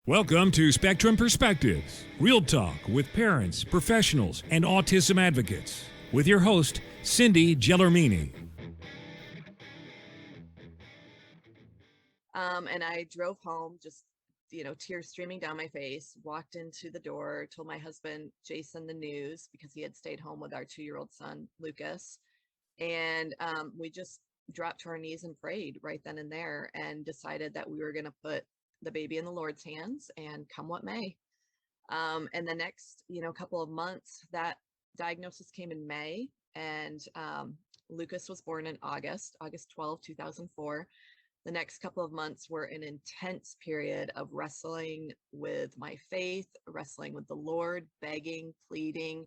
Welcome to Spectrum Perspectives, real talk with parents, professionals, and autism advocates. With your host, Cindy Gellermini. And I drove home, just, tears streaming down my face, walked into the door, told my husband, Jason, the news, because he had stayed home with our 2-year-old son, Lucas. And we just dropped to our knees and prayed right then and there and decided that we were going to put the baby in the Lord's hands and come what may. And the next, couple of months, that diagnosis came in May, and Lucas was born in August 12, 2004. The next couple of months were an intense period of wrestling with my faith, wrestling with the Lord, begging, pleading,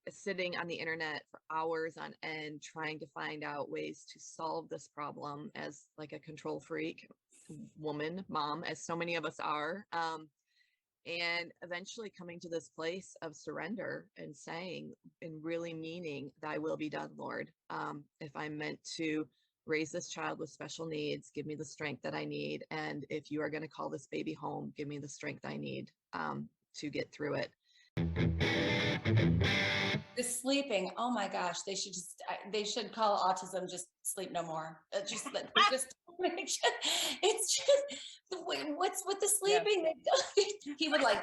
sitting on the internet for hours on end, trying to find out ways to solve this problem as like a control freak woman, mom, as so many of us are. And eventually coming to this place of surrender and saying and really meaning, thy will be done, Lord. If I'm meant to raise this child with special needs, give me the strength that I need. And if you are going to call this baby home, give me the strength I need to get through it. The sleeping, oh my gosh, they should call autism just sleep no more. It's just what's with the sleeping? Yeah. He would like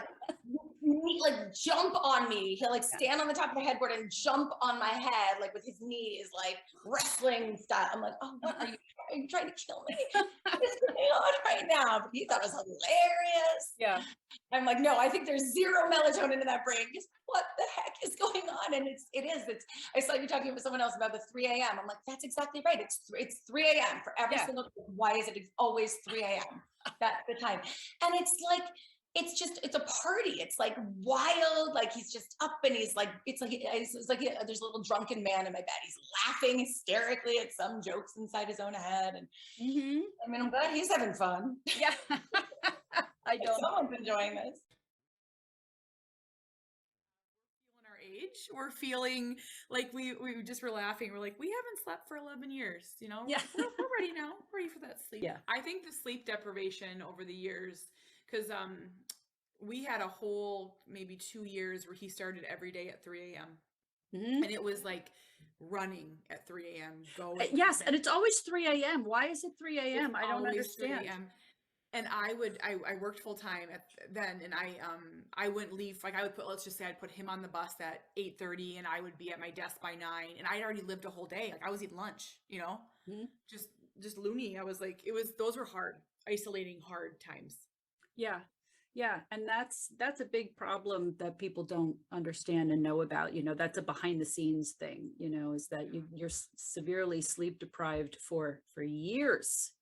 jump on me. He'll stand on the top of the headboard and jump on my head, like with his knees, like wrestling style. I'm like, oh, what are you trying to kill me? What is going on right now? But he thought it was hilarious. Yeah. I'm like, no, I think there's zero melatonin in that brain. Just what the heck is going on? And it is. I saw you talking with someone else about the 3 a.m. I'm like, that's exactly right. It's 3 a.m. for every single day. Why is it always 3 a.m.? That's the time. And it's like, it's a party. It's like wild. Like he's just up and he's like, it's like there's a little drunken man in my bed. He's laughing hysterically at some jokes inside his own head. And I mean, I'm glad he's having fun. Yeah. I know someone's enjoying this. Age, we're feeling like we just were laughing. We're like, we haven't slept for 11 years, Yeah. We're ready now. We're ready for that sleep. Yeah. I think the sleep deprivation over the years, because we had a whole maybe 2 years where he started every day at 3 a.m. And it was like running at 3 a.m. going. Yes, and it's always 3 a.m. Why is it 3 a.m.? I don't understand. 3 a.m. And I worked full time then, and I wouldn't leave. Like let's just say I'd put him on the bus at 8:30, and I would be at my desk by 9, and I'd already lived a whole day. Like I was eating lunch, just loony. I was like, those were hard, isolating, hard times. Yeah. Yeah. And that's a big problem that people don't understand and know about. That's a behind the scenes thing, is that you're severely sleep deprived for years.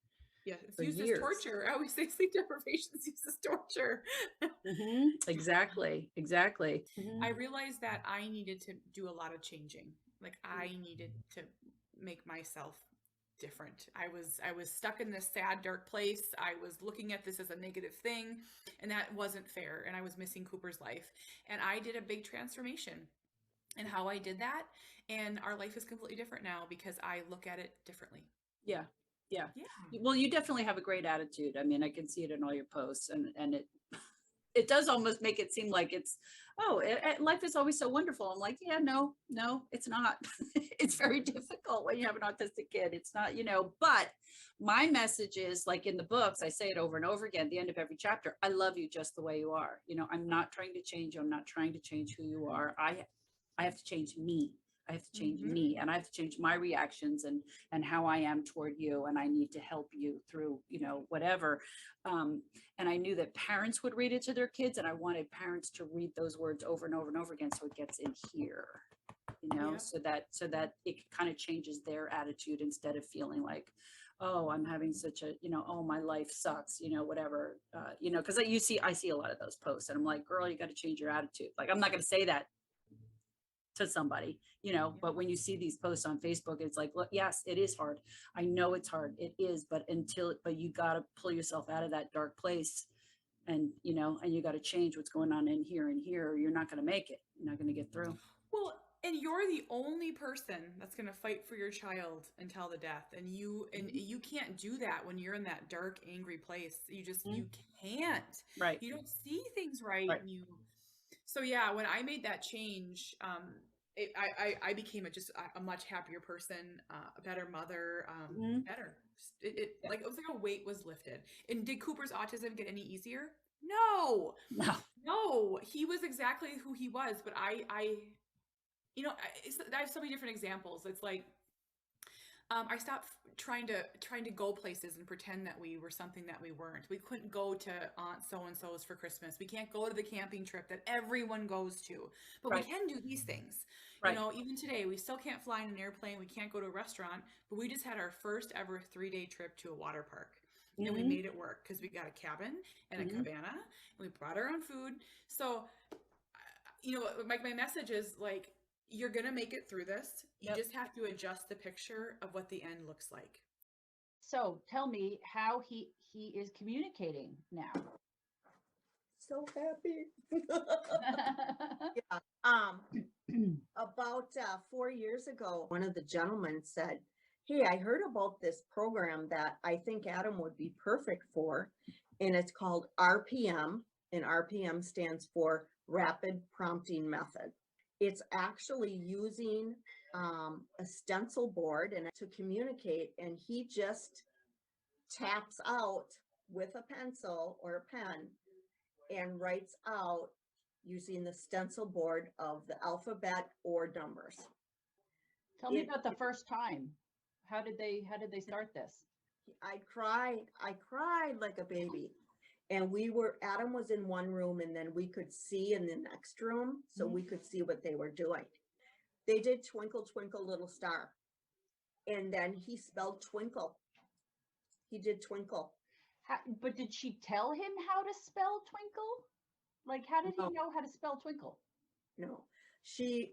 Yeah, it's used as torture. I always say sleep deprivation is used as torture. Exactly. I realized that I needed to do a lot of changing. Like I needed to make myself different. I was stuck in this sad, dark place. I was looking at this as a negative thing, and that wasn't fair. And I was missing Cooper's life. And I did a big transformation in how I did that. And our life is completely different now because I look at it differently. Yeah. Well, you definitely have a great attitude. I mean, I can see it in all your posts, and it does almost make it seem like it's, life is always so wonderful. I'm like, yeah, no, it's not. It's very difficult when you have an autistic kid. It's not, but my message is, like in the books, I say it over and over again, at the end of every chapter, I love you just the way you are. I'm not trying to change you. I'm not trying to change who you are. I have to change me. I have to change me, and I have to change my reactions and how I am toward you. And I need to help you through, whatever. And I knew that parents would read it to their kids, and I wanted parents to read those words over and over and over again. So it gets in here, so that it kind of changes their attitude instead of feeling like, oh, I'm having such a, oh, my life sucks, whatever, because I see a lot of those posts, and I'm like, girl, you got to change your attitude. Like, I'm not going to say that to somebody, but when you see these posts on Facebook, it's like, look, yes, it is hard. I know it's hard. It is, but you got to pull yourself out of that dark place, and you got to change what's going on in here and here, or you're not going to make it. You're not going to get through. Well, And you're the only person that's going to fight for your child until the death. And you can't do that when you're in that dark, angry place. You just, you can't. Right. You don't see things right. Right. And so yeah, when I made that change, I became a much happier person, a better mother, better. Like, it was like a weight was lifted. And did Cooper's autism get any easier? No, he was exactly who he was. But I have so many different examples. It's like, I stopped trying to go places and pretend that we were something that we weren't. We couldn't go to Aunt so-and-so's for Christmas. We can't go to the camping trip that everyone goes to, but we can do these things. Right. You know, even today, we still can't fly in an airplane. We can't go to a restaurant, but we just had our first ever 3-day trip to a water park. And we made it work because we got a cabin and a cabana, and we brought our own food. So, my message is like, you're going to make it through this. You just have to adjust the picture of what the end looks like. So tell me how he is communicating now. So happy. Yeah. About 4 years ago, one of the gentlemen said, "Hey, I heard about this program that I think Adam would be perfect for, and it's called RPM, and RPM stands for Rapid Prompting Method. It's actually using a stencil board and to communicate, and he just taps out with a pencil or a pen and writes out using the stencil board of the alphabet or numbers." Tell me about the first time. How did they start this? I cried like a baby. And Adam was in one room, and then we could see in the next room, so we could see what they were doing. They did Twinkle, Twinkle, Little Star. And then he spelled twinkle. He did twinkle. But did she tell him how to spell twinkle? Like, how did he know how to spell twinkle? No, she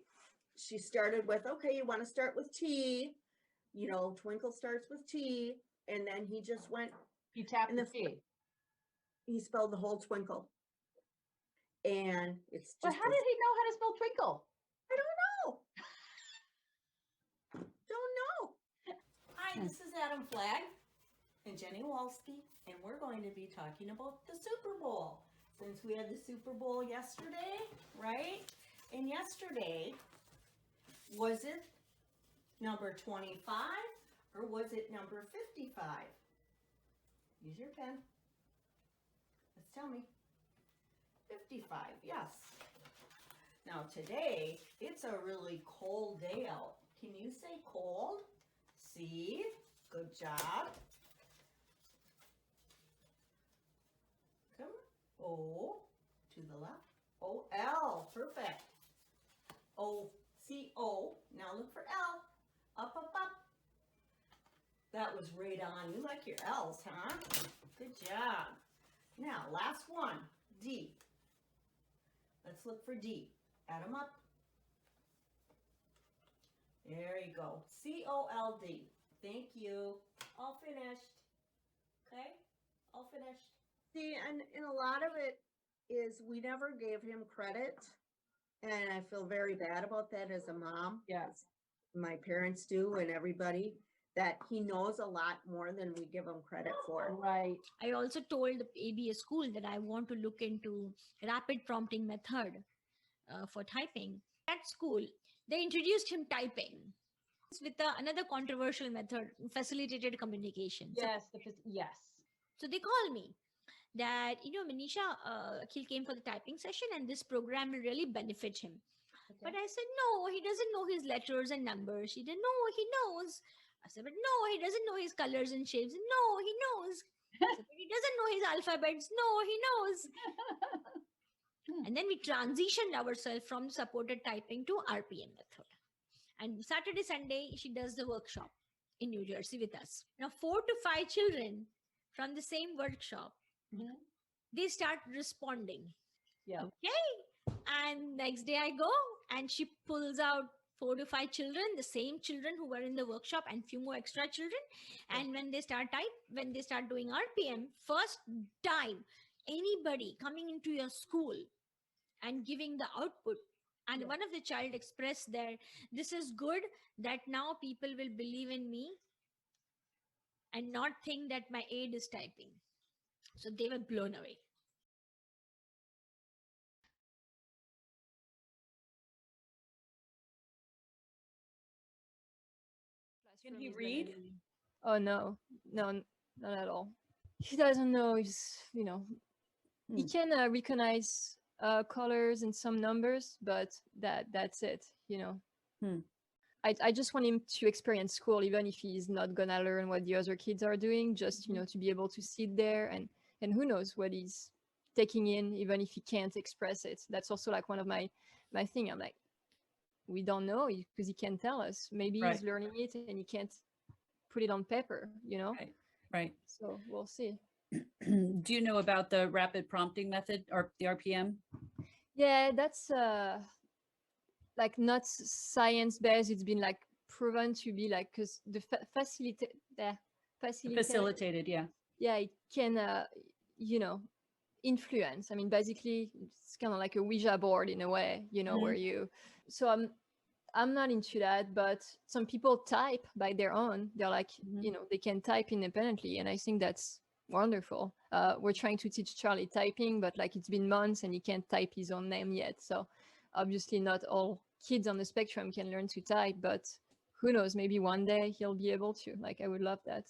started with, okay, you want to start with T, twinkle starts with T. And then he just went. He tapped the T. He spelled the whole twinkle. And it's just. But how did he know how to spell twinkle? I don't know. Hi, this is Adam Flagg and Jenny Walsky, and we're going to be talking about the Super Bowl. Since we had the Super Bowl yesterday, right? And yesterday, was it number 25 or was it number 55? Use your pen. Let's tell me. 55, yes. Now today, it's a really cold day out. Can you say cold? C, good job. Come on. O, to the left. O-L, perfect. O-C-O, now look for L. Up, up, up. That was right on. You like your L's, huh? Good job. Now, last one, D. Let's look for D. Add them up. There you go. C-O-L-D. Thank you. All finished. Okay? All finished. See, and a lot of it is we never gave him credit. And I feel very bad about that as a mom. Yes. My parents do, and everybody, that he knows a lot more than we give him credit for. Right. I also told the ABA school that I want to look into rapid prompting method for typing. At school, they introduced him typing with another controversial method, facilitated communication. Yes. Yes. So they called me that, Manisha, Akhil came for the typing session and this program will really benefit him. Okay. But I said, no, he doesn't know his letters and numbers. He didn't know, he knows. I said, but no, he doesn't know his colors and shapes. No, he knows. I said, but he doesn't know his alphabets. No, he knows. And then we transitioned ourselves from supported typing to RPM method. And Saturday, Sunday, she does the workshop in New Jersey with us. Now, 4 to 5 children from the same workshop, they start responding. Yeah. Okay. And next day I go and she pulls out 4 to 5 children, the same children who were in the workshop and few more extra children. And when they start doing RPM, first time anybody coming into your school and giving the output And one of the child expressed there, this is good that now people will believe in me and not think that my aide is typing. So they were blown away. Can he read? Oh no, not at all. He doesn't know. He can recognize colors and some numbers, but that's it. I just want him to experience school, even if he's not gonna learn what the other kids are doing. Just to be able to sit there and who knows what he's taking in, even if he can't express it. That's also like one of my thing. I'm like, we don't know because he can't tell us. Maybe Right. he's learning it and he can't put it on paper. Right. So we'll see. Do you know about the rapid prompting method or the RPM? Yeah, that's like not science based. It's been like proven to be like, because the Facilitated, yeah. Yeah, it can influence. I mean, basically it's kind of like a Ouija board in a way, where you. So I'm not into that, but some people type by their own. They're like, they can type independently, and I think that's wonderful. We're trying to teach Charlie typing, but like it's been months and he can't type his own name yet. So obviously not all kids on the spectrum can learn to type, but who knows, maybe one day he'll be able to. Like, I would love that.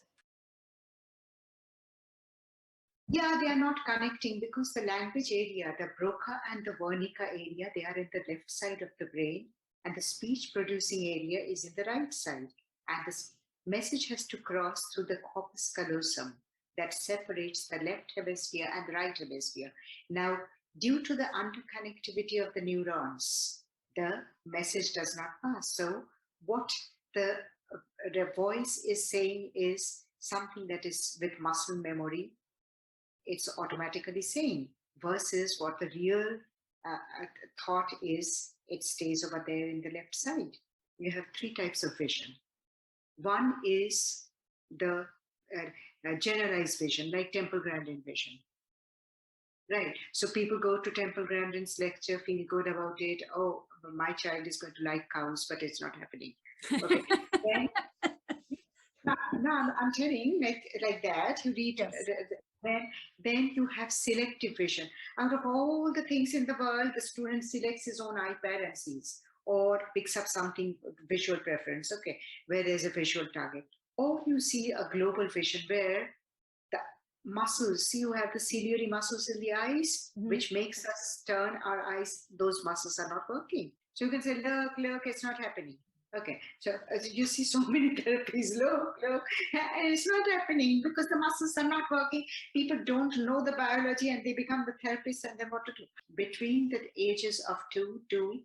Yeah, they are not connecting because the language area, the Broca and the Wernicke area, they are in the left side of the brain, and the speech producing area is in the right side. And this message has to cross through the corpus callosum that separates the left hemisphere and the right hemisphere. Now, due to the underconnectivity of the neurons, the message does not pass. So what the voice is saying is something that is with muscle memory, it's automatically saying, versus what the real thought is, it stays over there in the left side. You have three types of vision. One is the generalized vision, like Temple Grandin vision. Right. So people go to Temple Grandin's lecture, feel good about it. Oh, my child is going to like cows, but it's not happening. Okay. I'm telling like that. You read. Yes. Then you have selective vision. Out of all the things in the world, the student selects his own iPad and sees, or picks up something, visual preference, okay, where there's a visual target. Or you see a global vision where the muscles, see, you have the ciliary muscles in the eyes, which makes us turn our eyes, those muscles are not working. So you can say, look, it's not happening. Okay, so you see so many therapies, look, and it's not happening because the muscles are not working. People don't know the biology and they become the therapists and then what to do. Between the ages of 2 to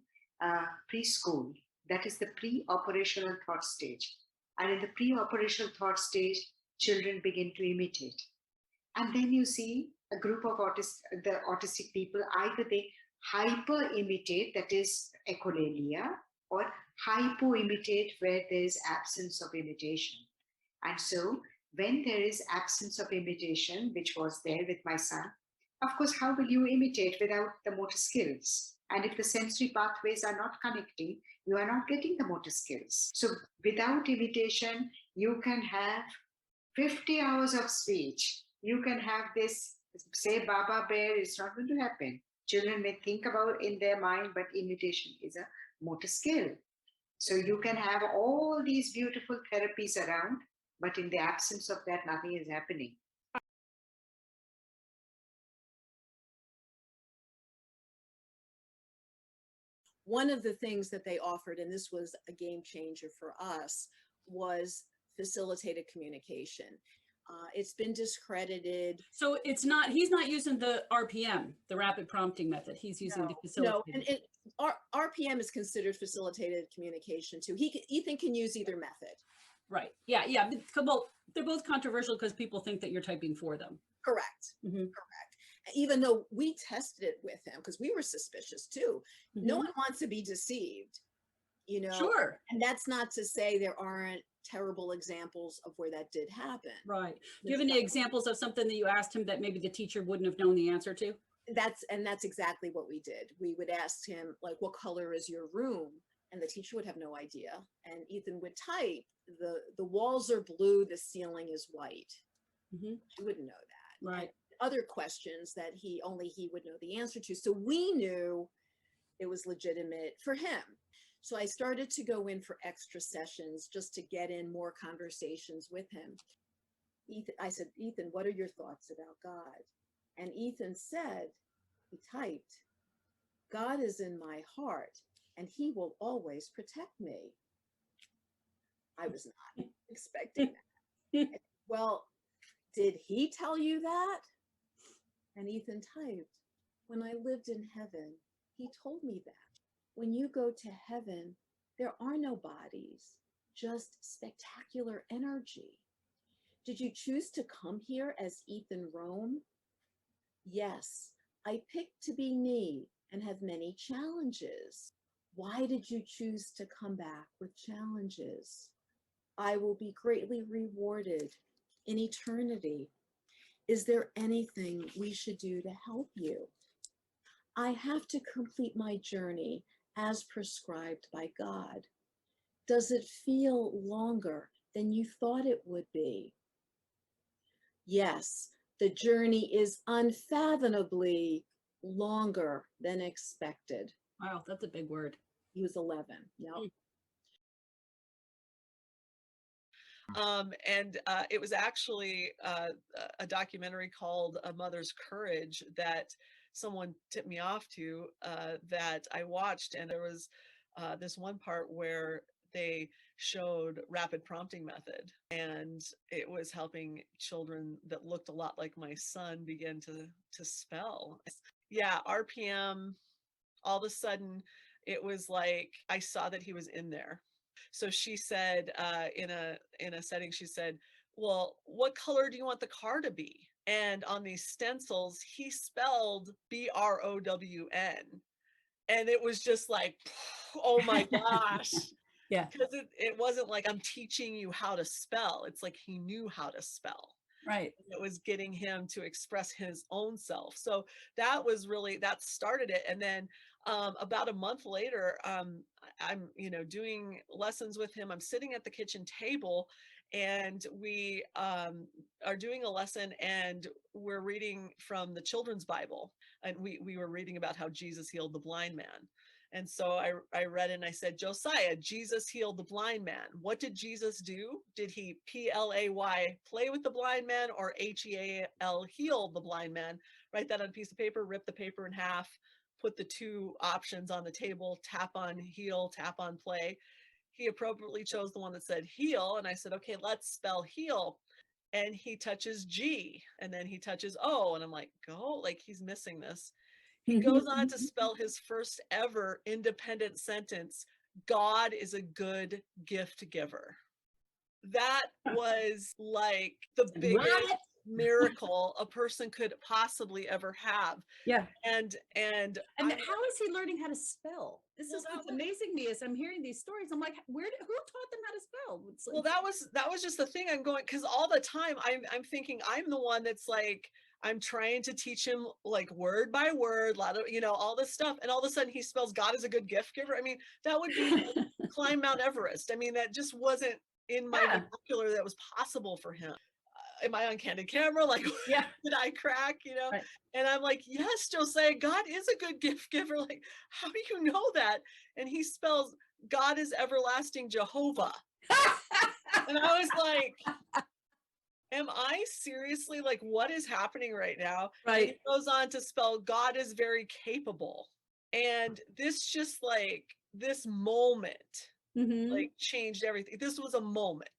preschool, that is the pre-operational thought stage. And in the pre-operational thought stage, children begin to imitate. And then you see a group of the autistic people, either they hyper-imitate, that is echolalia, or hypo-imitate where there is absence of imitation. And so when there is absence of imitation, which was there with my son, of course, how will you imitate without the motor skills? And if the sensory pathways are not connecting, you are not getting the motor skills. So without imitation, you can have 50 hours of speech. You can have this, say, Baba Bear, it's not going to happen. Children may think about in their mind, but imitation is a motor skill. So you can have all these beautiful therapies around, but in the absence of that, nothing is happening. One of the things that they offered, and this was a game changer for us, was facilitated communication. It's been discredited. So he's not using the RPM, the rapid prompting method. He's using the facilitated. No, and RPM is considered facilitated communication too. Ethan can use either method. Right. Yeah. Well, they're both controversial because people think that you're typing for them. Correct. Correct. Even though we tested it with him because we were suspicious too. No one wants to be deceived, Sure. And that's not to say there aren't terrible examples of where that did happen. Right. Do you have any examples of something that you asked him that maybe the teacher wouldn't have known the answer to? that's exactly what we did. We would ask him, like, what color is your room? And the teacher would have no idea. And Ethan would type, the walls are blue, the ceiling is white. Mhm. He wouldn't know that. Right. And other questions that only he would know the answer to. So we knew it was legitimate for him. So I started to go in for extra sessions just to get in more conversations with him. I said, Ethan, what are your thoughts about God? And Ethan said, he typed, God is in my heart and he will always protect me. I was not expecting that. Well, did he tell you that? And Ethan typed, when I lived in heaven, he told me that. When you go to heaven, there are no bodies, just spectacular energy. Did you choose to come here as Ethan Rome? Yes, I picked to be me and have many challenges. Why did you choose to come back with challenges? I will be greatly rewarded in eternity. Is there anything we should do to help you? I have to complete my journey as prescribed by God. Does it feel longer than you thought it would be? Yes, the journey is unfathomably longer than expected. Wow, that's a big word. He was 11. Yep. And it was actually a documentary called A Mother's Courage that someone tipped me off to that I watched. And there was this one part where they showed rapid prompting method, and it was helping children that looked a lot like my son begin to spell. Yeah, RPM, all of a sudden it was like I saw that he was in there. So she said in a setting, she said, well, what color do you want the car to be? And on these stencils, he spelled BROWN. And it was just like, oh my gosh. Yeah. Because it wasn't like I'm teaching you how to spell. It's like he knew how to spell. Right. It was getting him to express his own self. So that started it. And then about a month later, I'm doing lessons with him. I'm sitting at the kitchen table, and we are doing a lesson, and we're reading from the children's Bible, and we were reading about how Jesus healed the blind man. And so I read it and I said, Josiah, Jesus healed the blind man. What did Jesus do? Did he PLAY, play with the blind man, or HEAL, heal the blind man? Write that on a piece of paper, rip the paper in half, put the two options on the table, tap on heal, tap on play. He appropriately chose the one that said heal. And I said, okay, let's spell heal. And he touches G, and then he touches O. And I'm like, go, like he's missing this. He goes on to spell his first ever independent sentence, God is a good gift giver. That was like the biggest miracle a person could possibly ever have. Yeah. And how is he learning how to spell? This is what's amazing me is I'm hearing these stories. I'm like, who taught them how to spell? Well, that was just the thing. I'm going, because all the time I'm thinking I'm the one that's like, I'm trying to teach him like word by word, a lot of, all this stuff. And all of a sudden he spells God is a good gift giver. I mean, that would be like climb Mount Everest. I mean, that just wasn't in my vernacular that was possible for him. Am I on candid camera? Like, yeah, did I crack, Right. And I'm like, yes, Josiah, God is a good gift giver. Like, how do you know that? And he spells God is everlasting Jehovah. And I was like, am I seriously, like, what is happening right now? Right. And he goes on to spell God is very capable. And this just like this moment like changed everything. This was a moment.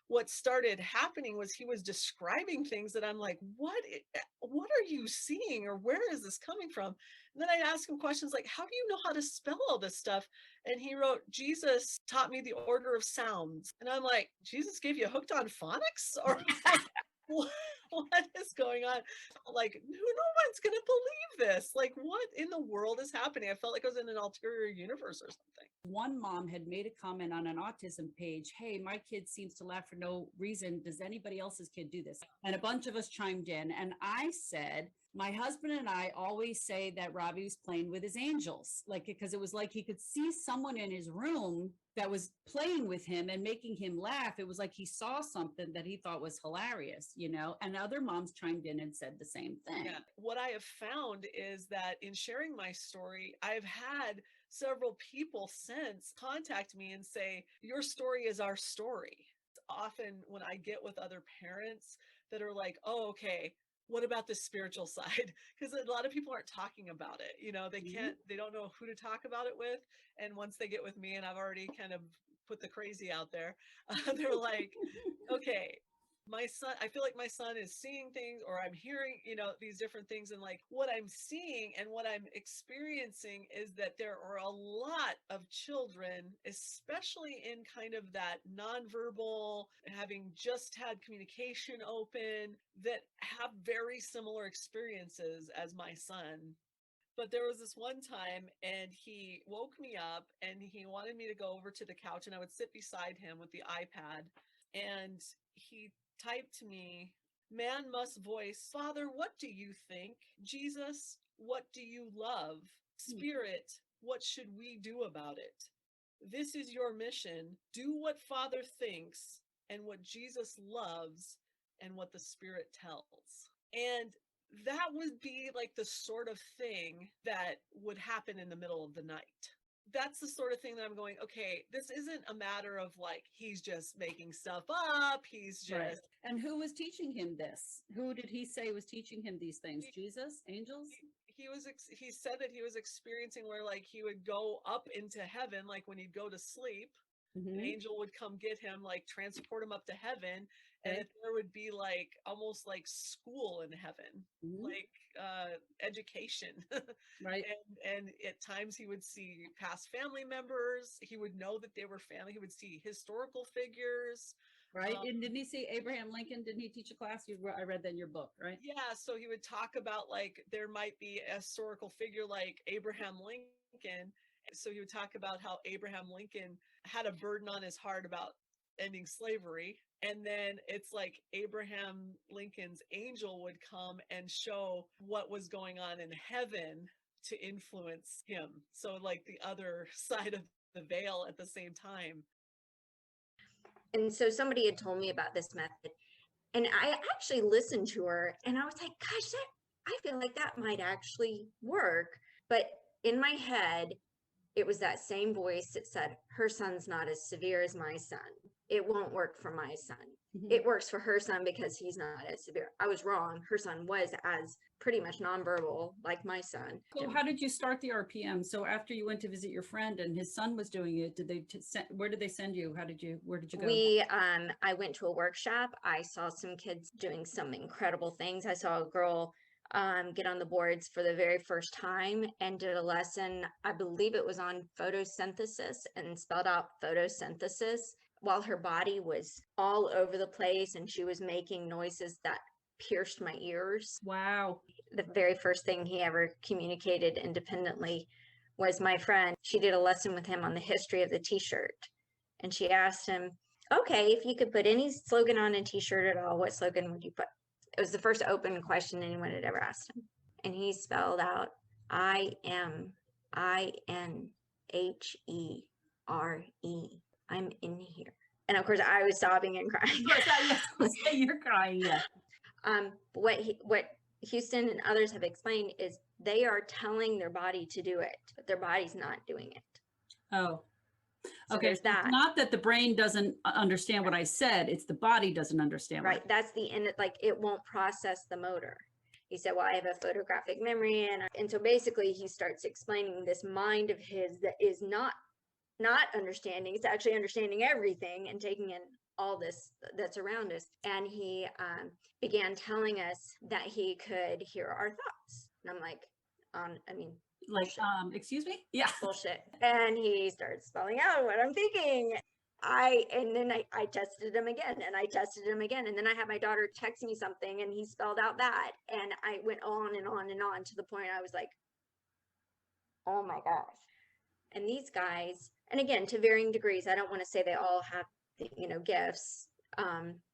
What started happening was he was describing things that I'm like, what are you seeing, or where is this coming from? And then I asked him questions like, how do you know how to spell all this stuff? And he wrote, Jesus taught me the order of sounds. And I'm like, Jesus gave you hooked on phonics? Or what is going on? Like, no one's gonna believe this. Like, what in the world is happening? I felt like I was in an ulterior universe or something. One mom had made a comment on an autism page, hey, my kid seems to laugh for no reason. Does anybody else's kid do this? And a bunch of us chimed in. And I said, My husband and I always say that Robbie was playing with his angels, like, because it was like he could see someone in his room that was playing with him and making him laugh. It was like he saw something that he thought was hilarious, you know, and other moms chimed in and said the same thing. Yeah. What I have found is that in sharing my story, I've had several people since contact me and say, your story is our story. Often when I get with other parents that are like, oh, okay, what about the spiritual side? Because a lot of people aren't talking about it. You know, they don't know who to talk about it with. And once they get with me, and I've already kind of put the crazy out there, they're like, okay, my son, I feel like my son is seeing things, or I'm hearing, you know, these different things. And like what I'm seeing and what I'm experiencing is that there are a lot of children, especially in kind of that nonverbal, having just had communication open, that have very similar experiences as my son. But there was this one time and he woke me up and he wanted me to go over to the couch and I would sit beside him with the iPad, and he typed to me, man must voice, Father, what do you think? Jesus, what do you love? Spirit, what should we do about it? This is your mission. Do what Father thinks and what Jesus loves and what the Spirit tells. And that would be like the sort of thing that would happen in the middle of the night. That's the sort of thing that I'm going, okay, this isn't a matter of like, he's just making stuff up. He's just. Right. And who was teaching him this? Who did he say was teaching him these things? Jesus? Angels? He said that he was experiencing where like he would go up into heaven, like when he'd go to sleep, an angel would come get him, like transport him up to heaven. And that there would be like almost like school in heaven, like education. Right. And at times he would see past family members. He would know that they were family. He would see historical figures. Right. And didn't he see Abraham Lincoln? Didn't he teach a class? I read that in your book, right? Yeah. So he would talk about like there might be a historical figure like Abraham Lincoln. So he would talk about how Abraham Lincoln had a burden on his heart about ending slavery. And then it's like Abraham Lincoln's angel would come and show what was going on in heaven to influence him. So like the other side of the veil at the same time. And so somebody had told me about this method, and I actually listened to her and I was like, gosh, I feel like that might actually work. But in my head, it was that same voice that said, her son's not as severe as my son. It won't work for my son. It works for her son because he's not as severe. I was wrong. Her son was as pretty much nonverbal like my son. So how did you start the RPM? So after you went to visit your friend and his son was doing it, where did they send you? Where did you go? I went to a workshop. I saw some kids doing some incredible things. I saw a girl get on the boards for the very first time and did a lesson. I believe it was on photosynthesis and spelled out photosynthesis while her body was all over the place and she was making noises that pierced my ears. Wow. The very first thing he ever communicated independently was my friend. She did a lesson with him on the history of the t-shirt. And she asked him, okay, if you could put any slogan on a t-shirt at all, what slogan would you put? It was the first open question anyone had ever asked him. And he spelled out, I am INHERE. I'm in here. And of course, I was sobbing and crying. Yes, you're crying, yeah. What Houston and others have explained is they are telling their body to do it, but their body's not doing it. Oh, so okay. There's that. It's not that the brain doesn't understand what I said, it's the body doesn't understand. Right. That's the end. Like it won't process the motor. He said, well, I have a photographic memory. And so basically he starts explaining this mind of his that is not understanding. It's actually understanding everything and taking in all this that's around us. And he began telling us that he could hear our thoughts. And I'm like, excuse me? Yeah. Bullshit. And he starts spelling out what I'm thinking. And then I tested him again and I tested him again. And then I had my daughter text me something and he spelled out that. And I went on and on and on to the point I was like, oh my gosh. And these guys, and again, to varying degrees, I don't want to say they all have, gifts.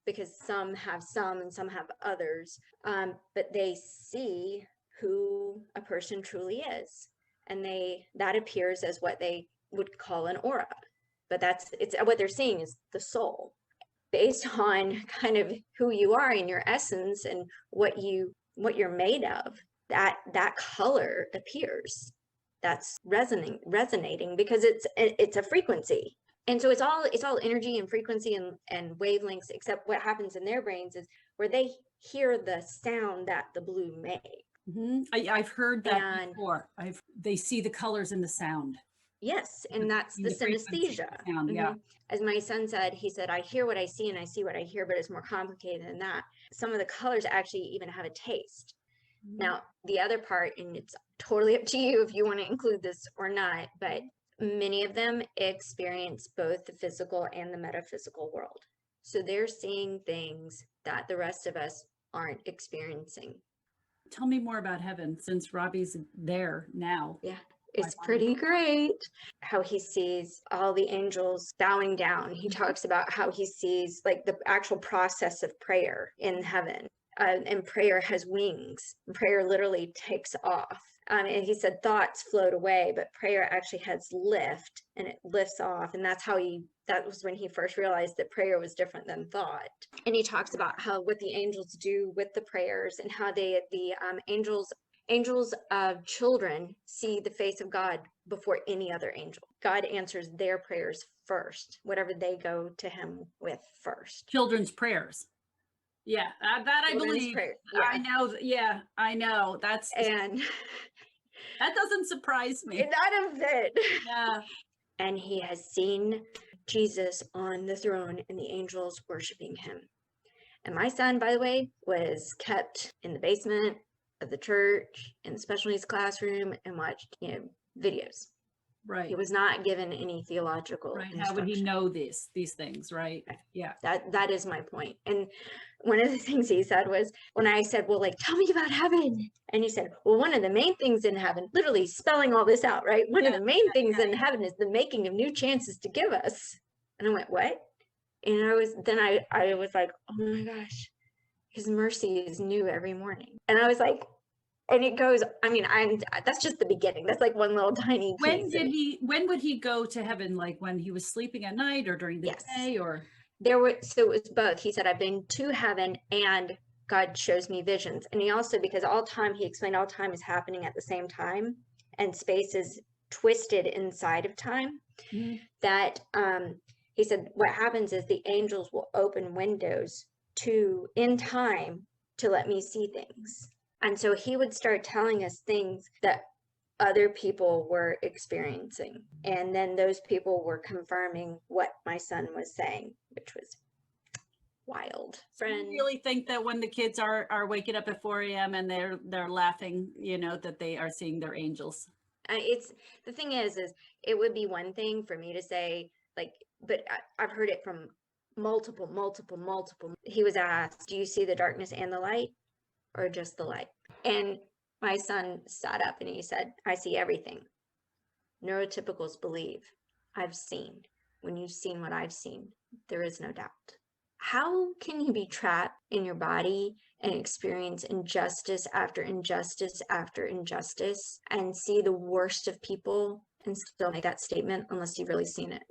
because some have some and some have others, but they see who a person truly is, and that appears as what they would call an aura, but it's what they're seeing is the soul, based on kind of who you are in your essence and what you're made of. That color appears, that's resonating because it's a frequency. And so it's all energy and frequency and wavelengths, except what happens in their brains is where they hear the sound that the blue makes. I've heard that before. They see the colors in the sound. Yes, and that's the synesthesia. Sound, yeah. As my son said, he said, I hear what I see and I see what I hear, but it's more complicated than that. Some of the colors actually even have a taste. Now, the other part, and it's totally up to you if you want to include this or not, but many of them experience both the physical and the metaphysical world. So they're seeing things that the rest of us aren't experiencing. Tell me more about heaven, since Robbie's there now. Yeah, it's pretty great how he sees all the angels bowing down. He talks about how he sees like the actual process of prayer in heaven. And prayer has wings. Prayer literally takes off. And he said thoughts float away, but prayer actually has lift, and it lifts off. And that was when he first realized that prayer was different than thought. And he talks about what the angels do with the prayers, and how the angels of children see the face of God before any other angel. God answers their prayers first, whatever they go to him with first. Children's prayers. Yeah, that I believe. Yeah. I know. Yeah, I know. And that doesn't surprise me. None of it. Yeah. And he has seen Jesus on the throne and the angels worshiping him. And my son, by the way, was kept in the basement of the church in the special needs classroom and watched, videos. Right. He was not given any theological instruction. How would he know these things, right? Yeah. That is my point. And one of the things he said was, when I said, well, like, tell me about heaven. And he said, well, one of the main things in heaven, literally spelling all this out, right? One of the main things in heaven is the making of new chances to give us. And I went, what? And I was like, oh my gosh, his mercy is new every morning. And I was like, and it goes, that's just the beginning. That's like one little tiny piece. When would he go to heaven? Like when he was sleeping at night or during the day, or? So it was both. He said, I've been to heaven and God shows me visions. And he also, because he explained all time is happening at the same time and space is twisted inside of time, that he said, what happens is the angels will open windows in time to let me see things. And so he would start telling us things that other people were experiencing. And then those people were confirming what my son was saying, which was wild. So you really think that when the kids are waking up at 4 a.m. and they're laughing, that they are seeing their angels? The thing is it would be one thing for me to say, like, but I've heard it from multiple. He was asked, do you see the darkness and the light, or just the light? And my son sat up and he said, I see everything. Neurotypicals believe I've seen. When you've seen what I've seen, there is no doubt. How can you be trapped in your body and experience injustice after injustice after injustice and see the worst of people and still make that statement unless you've really seen it?